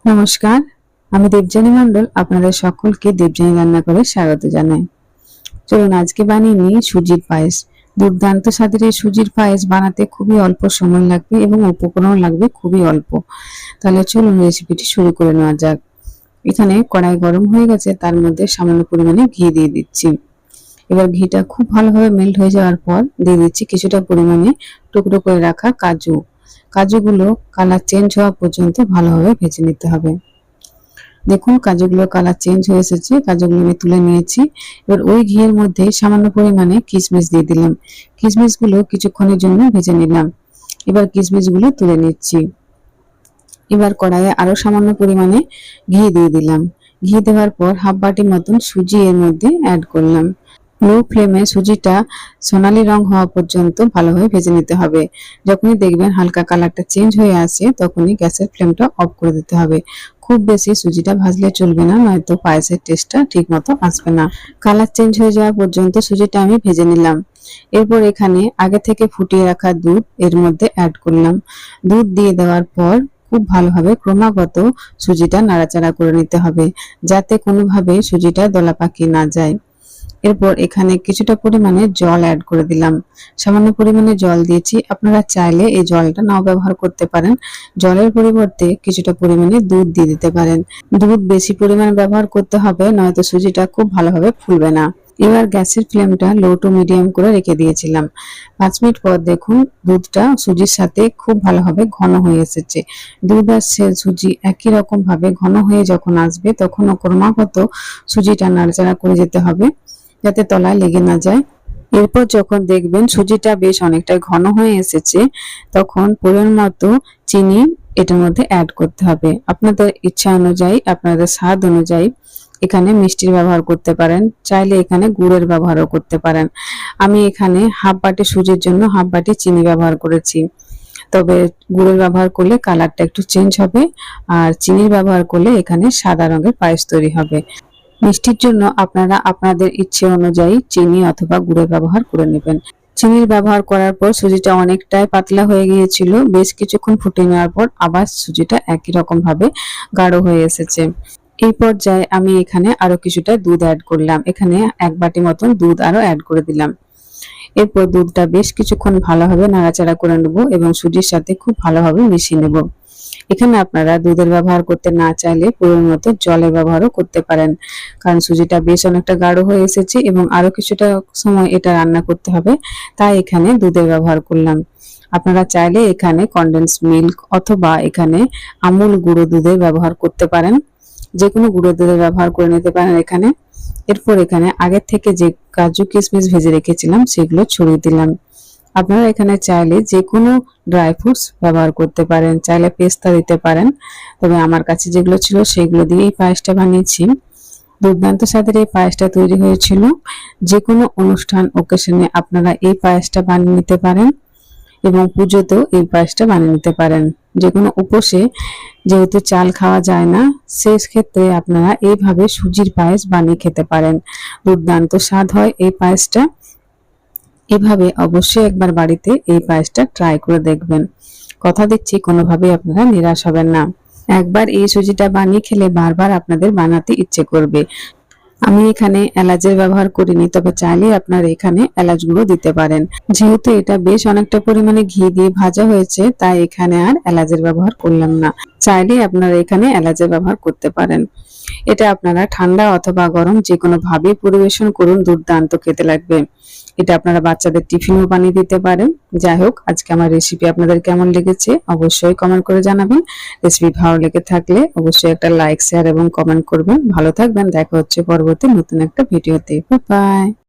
নমস্কার, আমি দেবযানী মণ্ডল আপনাদের সকলকে দেবযানী রান্না করে স্বাগত জানাই। চলুন আজকে বানিয়ে নিই সুজির পায়েস। দুর্দান্ত স্বাদের এই সুজির পায়েস বানাতে খুবই অল্প সময় লাগবে এবং উপকরণ লাগবে খুবই অল্প। তাহলে চলুন রেসিপিটি শুরু করে নেওয়া যাক। এখানে কড়াই গরম হয়ে গেছে, তার মধ্যে সামান্য পরিমাণে ঘি দিয়ে দিচ্ছি। এবার ঘিটা খুব ভালোভাবে মেল্ট হয়ে যাওয়ার পর দিয়ে দিচ্ছি কিছুটা পরিমাণে টুকরো করে রাখা কাজু। কাজুগুলো কালার চেঞ্জ হওয়া পর্যন্ত ভালোভাবে ভেজে নিতে হবে। দেখুন কাজুগুলো কালার চেঞ্জ হয়ে এসেছে, কাজুগুলো আমি তুলে নিয়েছি। এবার ওই ঘিয়ের মধ্যে সামান্য পরিমাণে কিশমিশ দিয়ে দিলাম। কিশমিশগুলো কিছুক্ষণের জন্য ভেজে নিলাম। এবার কিশমিশগুলো তুলে নিচ্ছি। এবার কড়াইয়ে আরো সামান্য পরিমাণে ঘি দিয়ে দিলাম। ঘি দেওয়ার পর হাফ বাটি মতন সুজি এর মধ্যে অ্যাড করলাম। লো ফ্লেমে সুজিটা সোনালী রং হওয়া পর্যন্ত ভালোভাবে ভেজে নিতে হবে। যখনই দেখবেন হালকা কালারটা চেঞ্জ হয়ে আসে তখনই গ্যাসের ফ্লেমটা অফ করে দিতে হবে। খুব বেশি সুজিটা ভাজলে চলবে না, নয়তো পায়েসের টেস্টটা ঠিক মতো আসবে না। কালার চেঞ্জ হয়ে যাওয়া পর্যন্ত সুজিটা আমি ভেজে নিলাম। এরপর এখানে আগে থেকে ফুটিয়ে রাখা দুধ এর মধ্যে অ্যাড করলাম। দুধ দিয়ে দেওয়ার পর খুব ভালোভাবে ক্রমাগত সুজিটা নাড়াচাড়া করে নিতে হবে, যাতে কোনোভাবে সুজিটা দলা পাকিয়ে না যায়। এরপর এখানে কিছুটা পরিমাণে জল অ্যাড করে দিলাম। সামান্য পরিমাণে জল দিয়েছি, আপনারা চাইলে এই জলটা নাও ব্যবহার করতে পারেন। জলের পরিবর্তে কিছুটা পরিমাণে দুধ দিয়ে দিতে পারেন। দুধ বেশি পরিমাণে ব্যবহার করতে হবে, নয়তো সুজিটা খুব ভালোভাবে ফুলবে না। এবার গ্যাসের ফ্লেমটা লো টু মিডিয়াম করে রেখে দিয়েছিলাম। 5 মিনিট পর দেখুন দুধটা সুজির সাথে খুব ভালোভাবে ঘন হয়ে এসেছে। দুধ আর সুজি একই রকম ভাবে ঘন হয়ে যখন আসবে তখন ক্রমাগত সুজিটা নাড়াচাড়া করে যেতে হবে, যাতে তলায় লেগে না যায়। এরপর যখন দেখবেন সুজিটা বেশ অনেকটা ঘন হয়ে এসেছে তখন পরিমাণ মতো চিনি এটার মধ্যে অ্যাড করতে হবে। আপনাদের ইচ্ছা অনুযায়ী, আপনাদের স্বাদ অনুযায়ী এখানে মিষ্টির ব্যবহার করতে পারেন, চাইলে এখানে গুড়ের ব্যবহারও করতে পারেন। আমি এখানে হাফ বাটি সুজির জন্য হাফ বাটি চিনি ব্যবহার করেছি। তবে গুড়ের ব্যবহার করলে কালারটা একটু চেঞ্জ হবে, আর চিনির ব্যবহার করলে এখানে সাদা রঙের পায়েস তৈরি হবে। মিষ্টির জন্য আপনারা আপনাদের ইচ্ছে অনুযায়ী চিনি অথবা গুড়ের ব্যবহার করে নেবেন। চিনির ব্যবহার করার পর সুজিটা অনেকটাই পাতলা হয়ে গিয়েছিল। বেশ কিছুক্ষণ ফুটিয়ে নেওয়ার পর আবার সুজিটা একই রকম ভাবে গাঢ় হয়ে এসেছে। এই পর্যায়ে আমি এখানে আরো কিছুটা দুধ অ্যাড করলাম। এখানে 1 বাটি মতন দুধ আরো অ্যাড করে দিলাম। এরপর দুধটা বেশ কিছুক্ষণ ভালোভাবে নাড়াচাড়া করে নেব এবং সুজির সাথে খুব ভালোভাবে মিশিয়ে নেব। এখানে আপনারা দুধের ব্যবহার করতে না চাইলে পরিমাণ মতো জলের ব্যবহারও করতে পারেন, কারণ সুজিটা বেশ অনেকটা গাঢ় হয়ে এসেছে এবং আরো কিছুটা সময় এটা রান্না করতে হবে, তাই এখানে দুধের ব্যবহার করলাম। আপনারা চাইলে এখানে কনডেন্স মিল্ক অথবা এখানে আমুল গুঁড়ো দুধের ব্যবহার করতে পারেন। যে কোনো গুঁড়ো দুধের ব্যবহার করে নিতে পারেন এখানে। এরপর এখানে আগে থেকে যে কাজু কিশমিশ ভেজে রেখেছিলাম সেগুলো ছড়িয়ে দিলাম। আপনারা এখানে চাইলে যে কোনো ড্রাই ফ্রুটস ব্যবহার করতে পারেন, চাইলে পেস্তা দিতে পারেন। তবে আমার কাছে যেগুলো ছিল সেগুলো দিয়েই পায়েসটা বানিয়েছি। দুর্দান্ত স্বাদের এই পায়েসটা তৈরি হয়েছিল। যে কোনো অনুষ্ঠান ওকেশনে আপনারা এই পায়েসটা বানিয়ে নিতে পারেন এবং পুজোতেও এই পায়েসটা বানিয়ে নিতে পারেন। যে কোনো উপোসে যেহেতু চাল খাওয়া যায় না, সেই ক্ষেত্রে আপনারা এইভাবে সুজির পায়েস বানিয়ে খেতে পারেন। দুর্দান্ত স্বাদ হয় এই পায়েসটা। এভাবে অবশ্যই একবার বাড়িতে এই পায়েসটা ট্রাই করে দেখবেন। কথা দিচ্ছি কোনোভাবেই আপনারা নিরাশ হবেন না। একবার এই সুজিটা বানিয়ে খেলে বারবার আপনাদের বানাতে ইচ্ছে করবে। আমি এখানে এলাচের ব্যবহার করিনি, তবে চাইলে আপনারা এখানে এলাচ গুঁড়ো দিতে পারেন। যেহেতু এটা বেশ অনেকটা পরিমাণে ঘি দিয়ে ভাজা হয়েছে, তাই এখানে আর এলাচের ব্যবহার করলাম না। চাইলে আপনারা এখানে এলাচের ব্যবহার করতে পারেন। এটা আপনারা ঠান্ডা অথবা গরম যে কোনো ভাবে পরিবেশন করুন, দুর্দান্ত খেতে লাগবে। এটা আপনারা বাচ্চাদের টিফিনও বানিয়ে দিতে পারেন। যাই হোক, আজকে আমার রেসিপি আপনাদের কেমন লেগেছে অবশ্যই কমেন্ট করে জানাবেন। রেসিপি ভালো লেগে থাকলে অবশ্যই একটা লাইক, শেয়ার এবং কমেন্ট করবেন। ভালো থাকবেন, দেখা হচ্ছে পরবর্তী নতুন একটা ভিডিওতে। Bye bye.